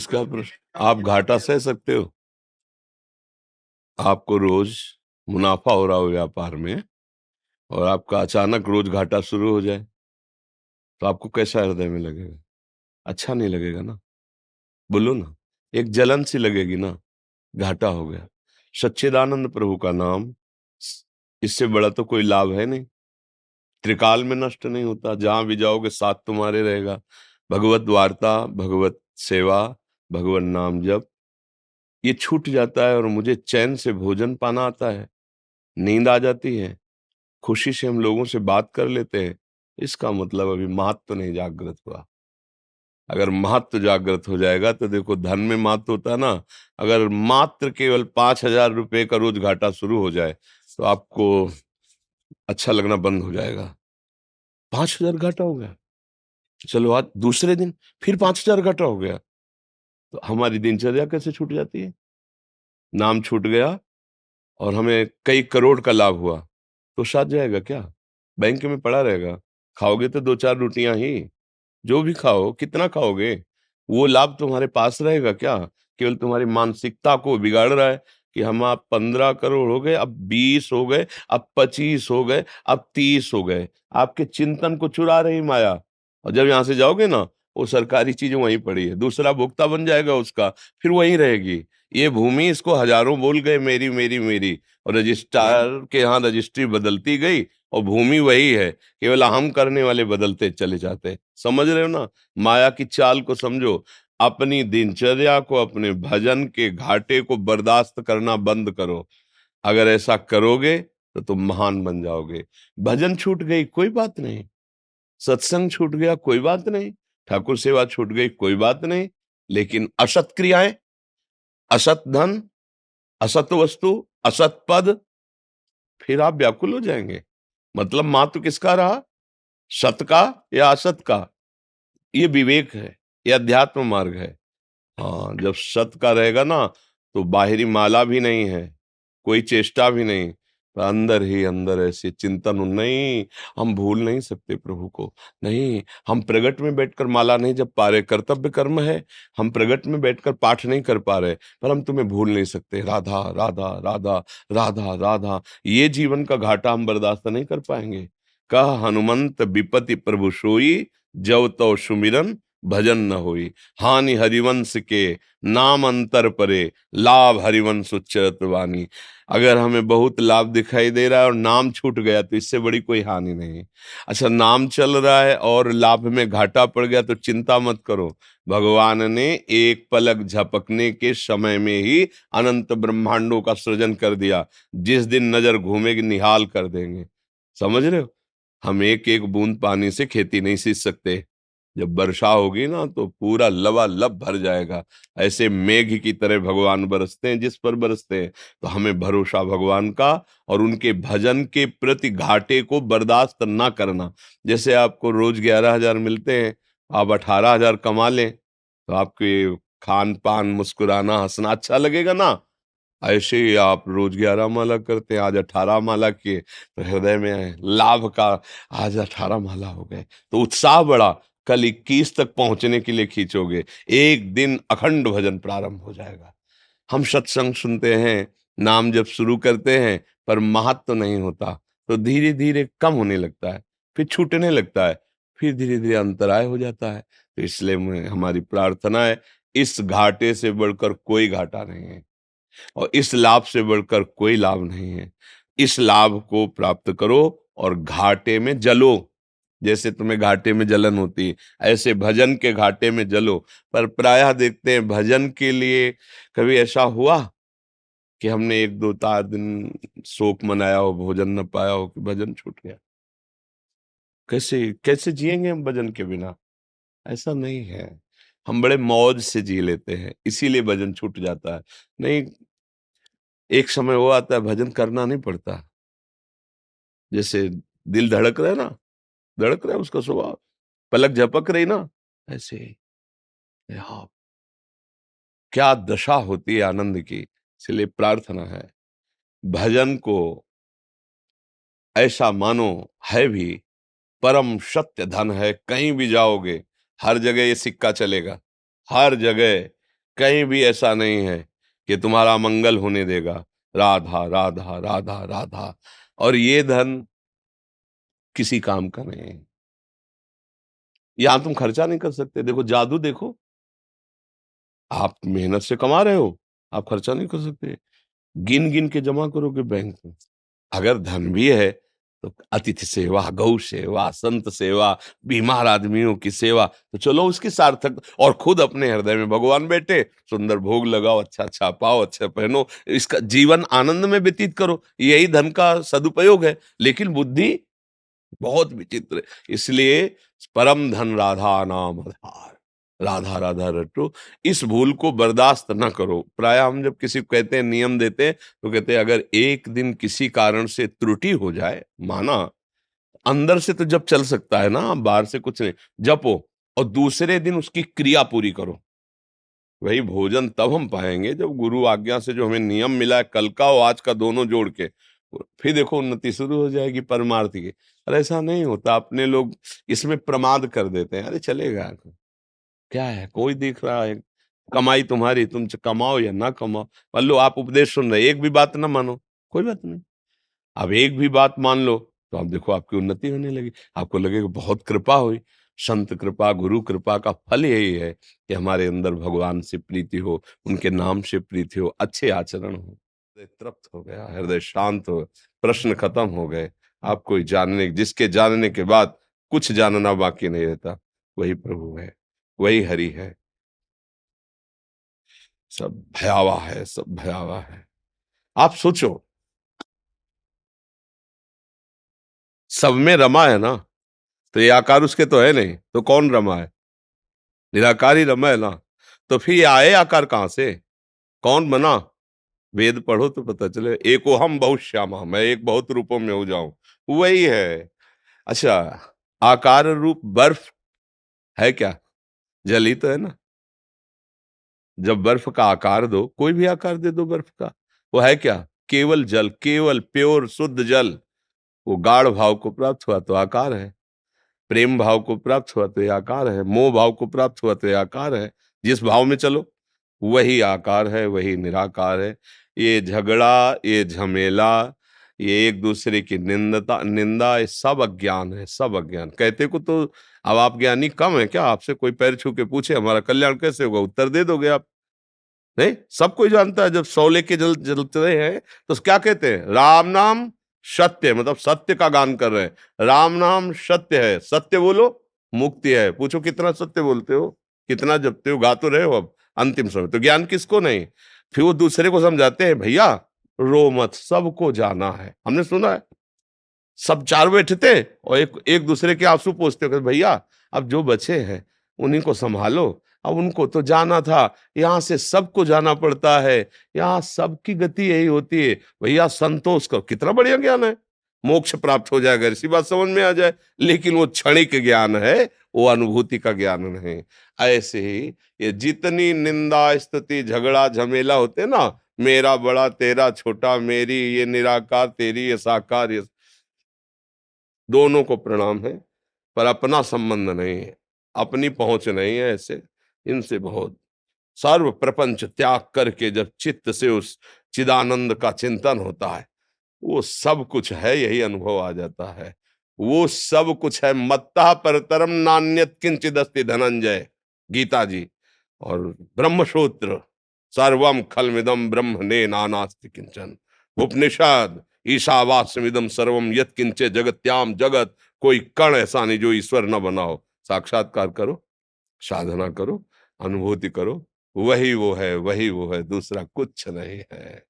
इसका प्रश्न, आप घाटा सह सकते हो? आपको रोज मुनाफा हो रहा हो व्यापार में और आपका अचानक रोज घाटा शुरू हो जाए, तो आपको कैसा हृदय में लगेगा? अच्छा नहीं लगेगा ना। बोलो ना, एक जलन सी लगेगी ना। घाटा हो गया। सच्चिदानंद प्रभु का नाम, इससे बड़ा तो कोई लाभ है नहीं। त्रिकाल में नष्ट नहीं होता, जहां भी जाओगे साथ तुम्हारे रहेगा। भगवत वार्ता, भगवत सेवा, भगवत नाम जप, ये छूट जाता है और मुझे चैन से भोजन पाना आता है, नींद आ जाती है, खुशी से हम लोगों से बात कर लेते हैं। इसका मतलब अभी महत्व नहीं जागृत हुआ। अगर महत्व जागृत हो जाएगा तो देखो, धन में महत्व होता है ना। अगर मात्र केवल 5,000 रुपए का रोज घाटा शुरू हो जाए तो आपको अच्छा लगना बंद हो जाएगा। 5,000 घाटा हो गया, चलो आज दूसरे दिन फिर 5,000 घाटा हो गया, तो हमारी दिनचर्या कैसे छूट जाती है। नाम छूट गया और हमें कई करोड़ का लाभ हुआ, तो साथ जाएगा क्या? बैंक में पड़ा रहेगा। खाओगे तो 2-4 रोटियां ही, जो भी खाओ कितना खाओगे? वो लाभ तुम्हारे पास रहेगा क्या? केवल तुम्हारी मानसिकता को बिगाड़ रहा है कि हम आप 15 करोड़ हो गए, अब 20 हो गए, अब 25 हो गए, अब 30 हो गए। आपके चिंतन को चुरा रही माया। और जब यहाँ से जाओगे ना, वो सरकारी चीजें वहीं पड़ी है, दूसरा भोक्ता बन जाएगा उसका, फिर वहीं रहेगी। ये भूमि, इसको हजारों बोल गए मेरी मेरी मेरी, और रजिस्ट्रार के यहाँ रजिस्ट्री बदलती गई और भूमि वही है, केवल हम करने वाले बदलते चले जाते। समझ रहे हो ना? माया की चाल को समझो। अपनी दिनचर्या को, अपने भजन के घाटे को बर्दाश्त करना बंद करो। अगर ऐसा करोगे तो तुम महान बन जाओगे। भजन छूट गई कोई बात नहीं, सत्संग छूट गया कोई बात नहीं, ठाकुर सेवा छूट गई कोई बात नहीं, लेकिन असत क्रियाएं, असत धन, असत वस्तु, असत पद, फिर आप व्याकुल हो जाएंगे। मतलब मातु किसका रहा? सत का या असत का? ये विवेक है, ये अध्यात्म मार्ग है। हाँ, जब सत का रहेगा ना, तो बाहरी माला भी नहीं है, कोई चेष्टा भी नहीं, पर अंदर ही अंदर ऐसे चिंतन नहीं। हम भूल नहीं सकते प्रभु को। नहीं, हम प्रगट में बैठकर माला नहीं जप पा रहे, कर्तव्य कर्म है। हम प्रगट में बैठकर पाठ नहीं कर पा रहे, पर हम तुम्हें भूल नहीं सकते। राधा राधा राधा, राधा राधा, ये जीवन का घाटा हम बर्दाश्त नहीं कर पाएंगे। कह हनुमंत विपति प्रभु सोई, जव तो सुमिरन भजन न होई। हानि हरिवंश के नाम अंतर परे, लाभ हरिवंश उच्चरत वाणी। अगर हमें बहुत लाभ दिखाई दे रहा है और नाम छूट गया तो इससे बड़ी कोई हानि नहीं। अच्छा, नाम चल रहा है और लाभ में घाटा पड़ गया तो चिंता मत करो। भगवान ने एक पलक झपकने के समय में ही अनंत ब्रह्मांडों का सृजन कर दिया। जिस दिन नजर घूमेगी निहाल कर देंगे। समझ रहे हो? हम एक एक बूंद पानी से खेती नहीं सींच सकते। जब वर्षा होगी ना तो पूरा लबालब भर जाएगा। ऐसे मेघ की तरह भगवान बरसते हैं, जिस पर बरसते हैं। तो हमें भरोसा भगवान का, और उनके भजन के प्रति घाटे को बर्दाश्त ना करना। जैसे आपको रोज 11,000 मिलते हैं, आप 18,000 कमा लें, तो आपके खान पान, मुस्कुराना, हंसना अच्छा लगेगा ना। ऐसे ही आप रोज 11 माला करते हैं, आज 18 माला किए, तो हृदय में लाभ का, आज 18 माला हो गए तो उत्साह बढ़ा। कल 21 तक पहुंचने के लिए खींचोगे, एक दिन अखंड भजन प्रारंभ हो जाएगा। हम सत्संग सुनते हैं, नाम जब शुरू करते हैं, पर महत्व तो नहीं होता, तो धीरे धीरे कम होने लगता है, फिर छूटने लगता है, फिर धीरे धीरे अंतराय हो जाता है। तो इसलिए हमारी प्रार्थना है, इस घाटे से बढ़कर कोई घाटा नहीं है और इस लाभ से बढ़कर कोई लाभ नहीं है। इस लाभ को प्राप्त करो और घाटे में जलो। जैसे तुम्हें घाटे में जलन होती है, ऐसे भजन के घाटे में जलो। पर प्रायः देखते हैं, भजन के लिए कभी ऐसा हुआ कि हमने 1-2 4 दिन शोक मनाया हो, भोजन न पाया हो, कि भजन छूट गया? कैसे कैसे जिएंगे हम भजन के बिना? ऐसा नहीं है। हम बड़े मौज से जी लेते हैं, इसीलिए भजन छूट जाता है। नहीं, एक समय वो आता है भजन करना नहीं पड़ता। जैसे दिल धड़क रहा है ना, धड़क रहा है उसका स्वभाव, पलक झपक रही ना, ऐसे ही। हाँ, क्या दशा होती है आनंद की। इसलिए प्रार्थना है, भजन को ऐसा मानो है भी परम सत्य धन है। कहीं भी जाओगे, हर जगह ये सिक्का चलेगा, हर जगह। कहीं भी ऐसा नहीं है कि तुम्हारा मंगल होने देगा। राधा राधा राधा राधा। और ये धन किसी काम का नहीं है। यहां तुम खर्चा नहीं कर सकते। देखो जादू देखो, आप मेहनत से कमा रहे हो, आप खर्चा नहीं कर सकते। गिन गिन के जमा करोगे बैंक में। अगर धन भी है तो अतिथि सेवा, गौ सेवा, संत सेवा, बीमार आदमियों की सेवा, तो चलो उसकी सार्थक। और खुद अपने हृदय में भगवान बैठे, सुंदर भोग लगाओ, अच्छा अच्छा पाओ, अच्छा पहनो, इसका जीवन आनंद में व्यतीत करो। यही धन का सदुपयोग है। लेकिन बुद्धि बहुत विचित्र है। इसलिए परम धन राधा नाम आधार। राधा राधा रटो। इस भूल को बर्दाश्त न करो। प्राय हम जब किसी को कहते हैं, नियम देते हैं, तो कहते हैं अगर एक दिन किसी कारण से त्रुटि हो जाए, माना, अंदर से तो जब चल सकता है ना, बाहर से कुछ नहीं, जपो, और दूसरे दिन उसकी क्रिया पूरी करो। वही भोजन तब हम पाएंगे जब गुरु आज्ञा से जो हमें नियम मिला है, कल का और आज का दोनों जोड़ के, फिर देखो उन्नति शुरू हो जाएगी परमार्थ की। और ऐसा नहीं होता। अपने लोग इसमें प्रमाद कर देते हैं, अरे चलेगा, क्या है, कोई दिख रहा है, कमाई तुम्हारी, तुम कमाओ या ना कमाओ। मान लो आप उपदेश सुन रहे, एक भी बात ना मानो, कोई बात नहीं। अब एक भी बात मान लो तो आप देखो आपकी उन्नति होने लगी। आपको लगेगा बहुत कृपा हुई। संत कृपा, गुरु कृपा का फल यही है कि हमारे अंदर भगवान से प्रीति हो, उनके नाम से प्रीति हो, अच्छे आचरण हो, हृदय तृप्त हो गया, हृदय शांत हो, प्रश्न खत्म हो गए। आप कोई जानने, जिसके जानने के बाद कुछ जानना बाकी नहीं रहता, वही प्रभु है, वही हरि है। सब भयावह है, सब भयावह है। आप सोचो, सब में रमा है ना, तो ये आकार उसके तो है नहीं, तो कौन रमा है? निराकार ही रमा है ना। तो फिर ये आए आकार कहां से? कौन बना? वेद पढ़ो तो पता चले। एको हम बहुत श्यामा, मैं एक बहुत रूपों में हो जाऊं, वही है। अच्छा, आकार रूप बर्फ है क्या? जल ही तो है ना। जब बर्फ का आकार दो, कोई भी आकार दे दो बर्फ का, वो है क्या? केवल जल, केवल प्योर शुद्ध जल। वो गाढ़ भाव को प्राप्त हुआ तो आकार है, प्रेम भाव को प्राप्त हुआ तो ये आकार है, मोह भाव को प्राप्त हुआ तो ये आकार है। जिस भाव में चलो वही आकार है, वही निराकार है। ये झगड़ा, ये झमेला, ये एक दूसरे की निंदा, ये सब अज्ञान है, सब अज्ञान। कहते को तो अब आप ज्ञानी कम है क्या? आपसे कोई पैर छू के पूछे हमारा कल्याण कैसे होगा, उत्तर दे दोगे आप? नहीं, सब कोई जानता है। जब शौले के जलते हैं तो क्या कहते हैं? राम नाम सत्य, मतलब सत्य का गान कर रहे हैं। राम नाम सत्य है, सत्य बोलो मुक्ति है। पूछो कितना सत्य बोलते हो, कितना जपते हो, गा तो रहे हो। अब अंतिम समय तो ज्ञान किसको नहीं। फिर वो दूसरे को समझाते हैं, भैया रो मत, सबको जाना है। हमने सुना है, सब चार बैठे थे और एक एक दूसरे के आंसू पोंछते हो, भैया अब जो बचे हैं उन्हीं को संभालो। अब उनको तो जाना था, यहाँ से सबको जाना पड़ता है, यहाँ सबकी गति यही होती है। भैया संतोष करो, कितना बढ़िया ज्ञान है। मोक्ष प्राप्त हो जाएगा, इसी बात समझ में आ जाए। लेकिन वो क्षणिक ज्ञान है, वो अनुभूति का ज्ञान नहीं। ऐसे ही ये जितनी निंदा स्तुति झगड़ा झमेला होते ना, मेरा बड़ा तेरा छोटा, मेरी ये निराकार तेरी ये साकार, ये दोनों को प्रणाम है, पर अपना संबंध नहीं है, अपनी पहुंच नहीं है। ऐसे इनसे बहुत सर्व प्रपंच त्याग करके जब चित्त से उस चिदानंद का चिंतन होता है, वो सब कुछ है, यही अनुभव आ जाता है। वो सब कुछ है। मत्तः परतरम नान्यत किंचिद अस्ति धनंजय, गीता जी। और ब्रह्मसूत्र, सर्वम खलमिदम ब्रह्म ने नानास्ति किंचन। उपनिषद, ईशावास्यमिदम सर्वम यत् किंचे जगत्याम जगत। कोई कण ऐसा नहीं जो ईश्वर न बनाओ। साक्षात्कार करो, साधना करो, अनुभूति करो, वही वो है, वही वो है, दूसरा कुछ नहीं है।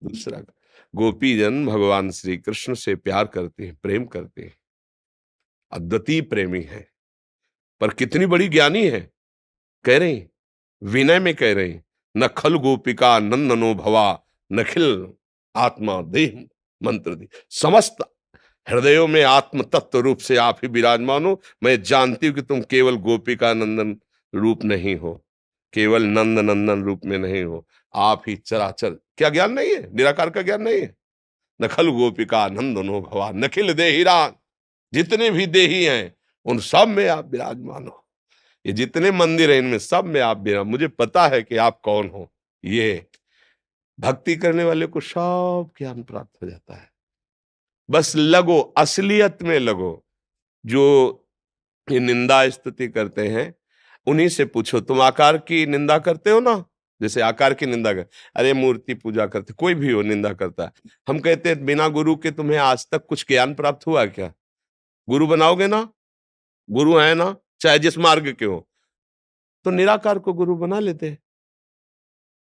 दूसरा, गोपी जन भगवान श्री कृष्ण से प्यार करते हैं, प्रेम करते हैं, अद्वितीय प्रेमी है। पर कितनी बड़ी ज्ञानी है, कह रही, विनय में कह रही, न खल गोपिका नंदनो भवा, नखिल आत्मा देह मंत्र दी। समस्त हृदयों में आत्म तत्व रूप से आप ही विराजमान हो। मैं जानती हूं कि तुम केवल गोपिका नंदन रूप नहीं हो, केवल नंद नंदन रूप में नहीं हो, आप ही चराचर। क्या ज्ञान नहीं है? निराकार का ज्ञान नहीं है? नखल गोपिका नंदनो भवा, नखिल देहिरान, जितने भी देही हैं उन सब में आप विराजमान हो। ये जितने मंदिर हैं इनमें सब में आप बिना, मुझे पता है कि आप कौन हो। ये भक्ति करने वाले को सब ज्ञान प्राप्त हो जाता है। बस लगो, असलियत में लगो। जो ये निंदा स्तुति करते हैं उन्हीं से पूछो, तुम आकार की निंदा करते हो ना, जैसे आकार की निंदा कर, अरे मूर्ति पूजा करते, कोई भी हो निंदा करता है। हम कहते हैं बिना गुरु के तुम्हें आज तक कुछ ज्ञान प्राप्त हुआ क्या? गुरु बनाओगे ना, गुरु है ना, चाहे जिस मार्ग के हो, तो निराकार को गुरु बना लेते।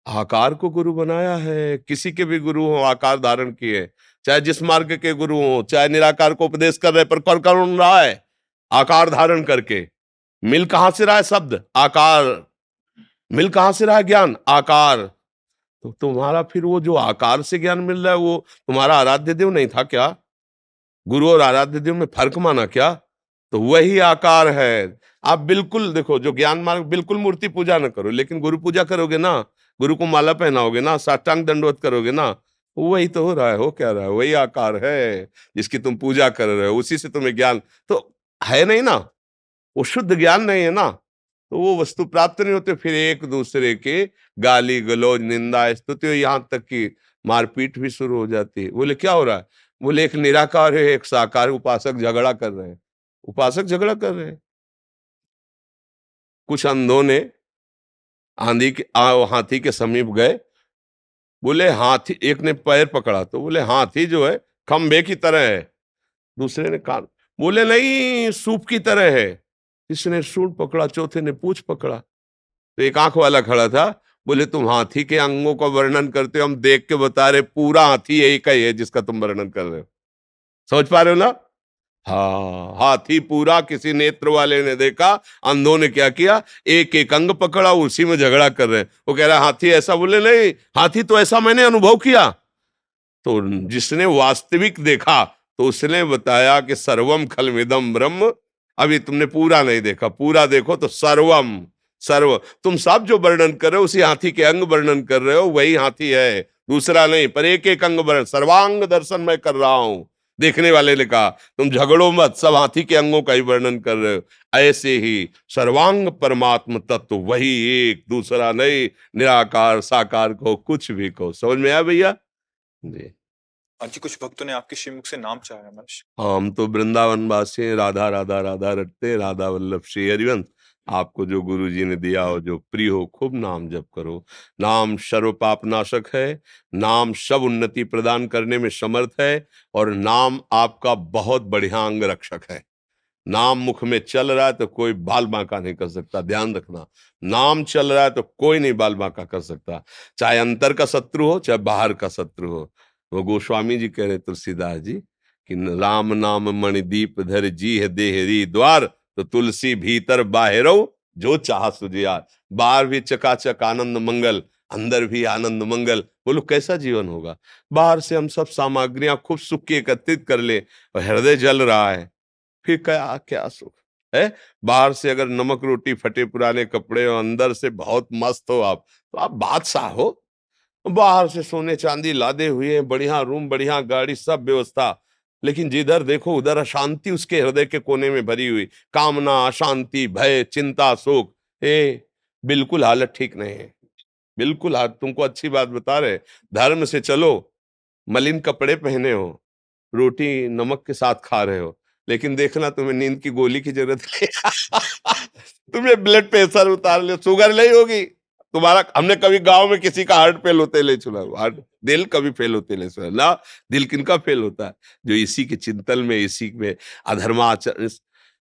आकार को गुरु बनाया है, किसी के भी गुरु हो आकार धारण किए, चाहे जिस मार्ग के गुरु हो, चाहे निराकार को उपदेश कर रहे, पर कर कौन रहा है? आकार धारण करके। मिल कहां से रहा है शब्द? आकार। मिल कहां से रहा है ज्ञान? आकार। तो तुम्हारा फिर वो जो आकार से ज्ञान मिल रहा है वो तुम्हारा आराध्य देव नहीं था क्या? गुरु और आराध्य देव में फर्क माना क्या? तो वही आकार है। आप बिल्कुल देखो, जो ज्ञान मार्ग, बिल्कुल मूर्ति पूजा न करो, लेकिन गुरु पूजा करोगे ना, गुरु को माला पहनाओगे ना, साष्टांग दंडवत करोगे ना, वही तो हो रहा है। हो क्या रहा है? वही आकार है जिसकी तुम पूजा कर रहे हो, उसी से तुम्हें ज्ञान तो है नहीं ना, वो शुद्ध ज्ञान नहीं है ना, तो वो वस्तु प्राप्त नहीं होते। फिर एक दूसरे के गाली गलौज, निंदा स्तुति, यहां तक कि मारपीट भी शुरू हो जाती है। बोले क्या हो रहा है? बोले एक निराकार है, एक साकार उपासक झगड़ा कर रहे हैं। उपासक झगड़ा कर रहे हैं। कुछ अंधों ने हाथी के समीप गए, बोले हाथी, एक ने पैर पकड़ा तो बोले हाथी जो है खंबे की तरह है, दूसरे ने कान, बोले नहीं सूप की तरह है। तीसरे ने सूंड पकड़ा, चौथे ने पूंछ पकड़ा। तो एक आंख वाला खड़ा था, बोले तुम हाथी के अंगों का वर्णन करते हो, हम देख के बता रहे पूरा हाथी एक ही है जिसका तुम वर्णन कर रहे हो। समझ पा रहे हो ना? हाँ, हाथी पूरा किसी नेत्र वाले ने देखा, अंधों ने क्या किया, एक एक अंग पकड़ा, उसी में झगड़ा कर रहे हैं। वो कह रहा है हाथी ऐसा, बोले नहीं हाथी तो ऐसा मैंने अनुभव किया। तो जिसने वास्तविक देखा तो उसने बताया कि सर्वम खलमिदम ब्रह्म। अभी तुमने पूरा नहीं देखा, पूरा देखो तो सर्वम, सर्व, तुम सब जो वर्णन कर रहे हो उसी हाथी के अंग वर्णन कर रहे हो, वही हाथी है, दूसरा नहीं। पर एक एक अंग वर्णन, सर्वांग दर्शन मैं कर रहा हूं। देखने वाले ने कहा तुम झगड़ो मत, सब हाथी के अंगों का ही वर्णन कर रहे हो। ऐसे ही सर्वांग परमात्म तत्व वही एक, दूसरा नहीं, निराकार साकार को कुछ भी कहो। समझ में आया भैया जी? हाँ जी, कुछ भक्तों ने आपके श्रीमुख से नाम चाहा है मनीष। हम तो वृंदावन वासी हैं, राधा राधा राधा रटते, राधा वल्लभ श्री हरिवंश। आपको जो गुरु जी ने दिया हो, जो प्रिय हो, खूब नाम जप करो। नाम सर्व पाप नाशक है, नाम सब उन्नति प्रदान करने में समर्थ है, और नाम आपका बहुत बढ़िया अंग रक्षक है। नाम मुख में चल रहा है तो कोई बाल बांका नहीं कर सकता, ध्यान रखना। नाम चल रहा है तो कोई नहीं बाल बांका कर सकता, चाहे अंतर का शत्रु हो चाहे बाहर का शत्रु हो। वो गोस्वामी जी कह रहे तुलसीदास जी कि राम नाम मणिदीप धर जी है देहरी द्वार, तो तुलसी भीतर बाहरो जो चाह सुजियार। बाहर भी चकाचक आनंद मंगल, अंदर भी आनंद मंगल। बोलो कैसा जीवन होगा? बाहर से हम सब सामग्रियां खूब सुख की एकत्रित कर ले और हृदय जल रहा है, फिर क्या क्या सुख है? बाहर से अगर नमक रोटी, फटे पुराने कपड़े और अंदर से बहुत मस्त हो आप, तो आप बादशाह हो। बाहर से सोने चांदी लादे हुए, बढ़िया रूम, बढ़िया गाड़ी, सब व्यवस्था, लेकिन जिधर देखो उधर अशांति उसके हृदय के कोने में भरी हुई, कामना, अशांति, भय, चिंता, शोक। बिल्कुल हालत ठीक नहीं है, बिल्कुल हालत। तुमको अच्छी बात बता रहे, धर्म से चलो, मलिन कपड़े पहने हो, रोटी नमक के साथ खा रहे हो, लेकिन देखना तुम्हें नींद की गोली की जरूरत नहीं। तुम्हें ब्लड प्रेशर उतार ले, शुगर नहीं होगी तुम्हारा। हमने कभी गांव में किसी का हार्ट फेल होते ले सुना? हार्ट, दिल कभी फेल होते ले सुना ना? दिल किनका फेल होता है? जो इसी के चिंतन में, इसी में अधर्माचरण।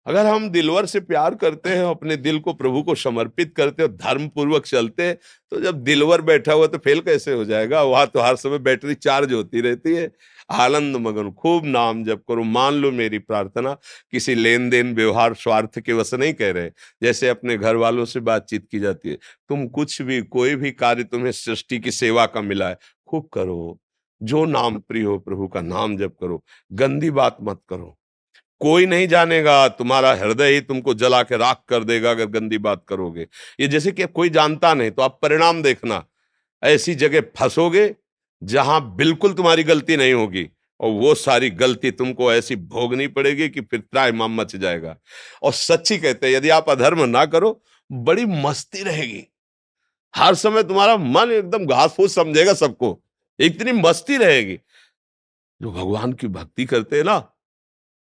अगर हम दिलवर से प्यार करते हैं, अपने दिल को प्रभु को समर्पित करते हो, धर्म पूर्वक चलते हैं, तो जब दिलवर बैठा हुआ तो फेल कैसे हो जाएगा? वहां तो हर समय बैटरी चार्ज होती रहती है। आनंद मगन खूब नाम जप करो। मान लो मेरी प्रार्थना, किसी लेन देन व्यवहार स्वार्थ के वश नहीं कह रहे, जैसे अपने घर वालों से बातचीत की जाती है। तुम कुछ भी, कोई भी कार्य तुम्हें सृष्टि की सेवा का मिला है, खूब करो। जो नाम प्रिय हो प्रभु का नाम जप करो, गंदी बात मत करो। कोई नहीं जानेगा, तुम्हारा हृदय ही तुमको जला के राख कर देगा अगर गंदी बात करोगे। ये जैसे कि कोई जानता नहीं, तो आप परिणाम देखना, ऐसी जगह फंसोगे जहां बिल्कुल तुम्हारी गलती नहीं होगी, और वो सारी गलती तुमको ऐसी भोगनी पड़ेगी कि फिर त्राहिमाम मच जाएगा। और सच्ची कहते हैं, यदि आप अधर्म ना करो, बड़ी मस्ती रहेगी। हर समय तुम्हारा मन एकदम घास फूस समझेगा सबको, इतनी मस्ती रहेगी। जो भगवान की भक्ति करते हैं ना,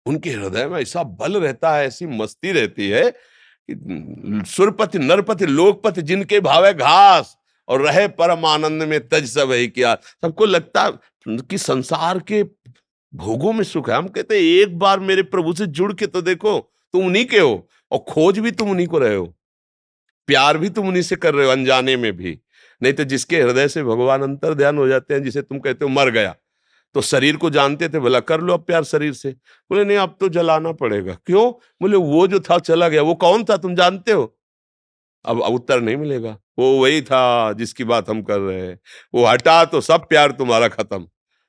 उनके हृदय में ऐसा बल रहता है, ऐसी मस्ती रहती है कि सुरपति नरपति लोकपति जिनके भावे घास, और रहे परम आनंद में तज सब है किया। सबको लगता कि संसार के भोगों में सुख है। हम कहते हैं एक बार मेरे प्रभु से जुड़ के तो देखो, तुम उन्हीं के हो, और खोज भी तुम उन्हीं को रहे हो, प्यार भी तुम उन्हीं से कर रहे हो, अनजाने में भी। नहीं तो जिसके हृदय से भगवान अंतर ध्यान हो जाते हैं, जिसे तुम कहते हो मर गया, तो शरीर को जानते थे, भला कर लो अब प्यार शरीर से। बोले नहीं, अब तो जलाना पड़ेगा। क्यों? बोले वो जो था चला गया। वो कौन था तुम जानते हो? अब उत्तर नहीं मिलेगा। वो वही था जिसकी बात हम कर रहे हैं। वो हटा तो सब प्यार तुम्हारा खत्म।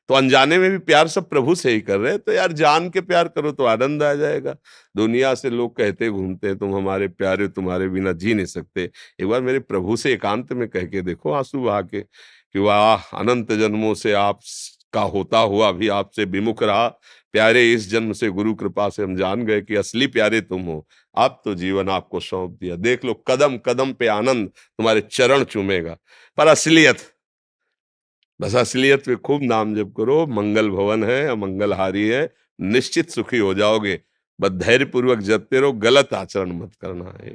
तो अनजाने में भी प्यार सब प्रभु से ही कर रहे हैं, तो यार जान के प्यार करो तो आनंद आ जाएगा। दुनिया से लोग कहते घूमते हैं तुम हमारे प्यारे, तुम्हारे बिना जी नहीं सकते। एक बार मेरे प्रभु से एकांत में कह के देखो, आंसू बहा के, कि वाह, अनंत जन्मों से आप का होता हुआ भी आपसे विमुख रहा। प्यारे, इस जन्म से गुरु कृपा से हम जान गए कि असली प्यारे तुम हो। अब तो जीवन आपको सौंप दिया। देख लो, कदम कदम पे आनंद तुम्हारे चरण चूमेगा। पर असलियत, बस असलियत में खूब नाम जप करो। मंगल भवन है, अमंगलहारी है, निश्चित सुखी हो जाओगे। बस धैर्य पूर्वक जपते रहो, गलत आचरण मत करना है।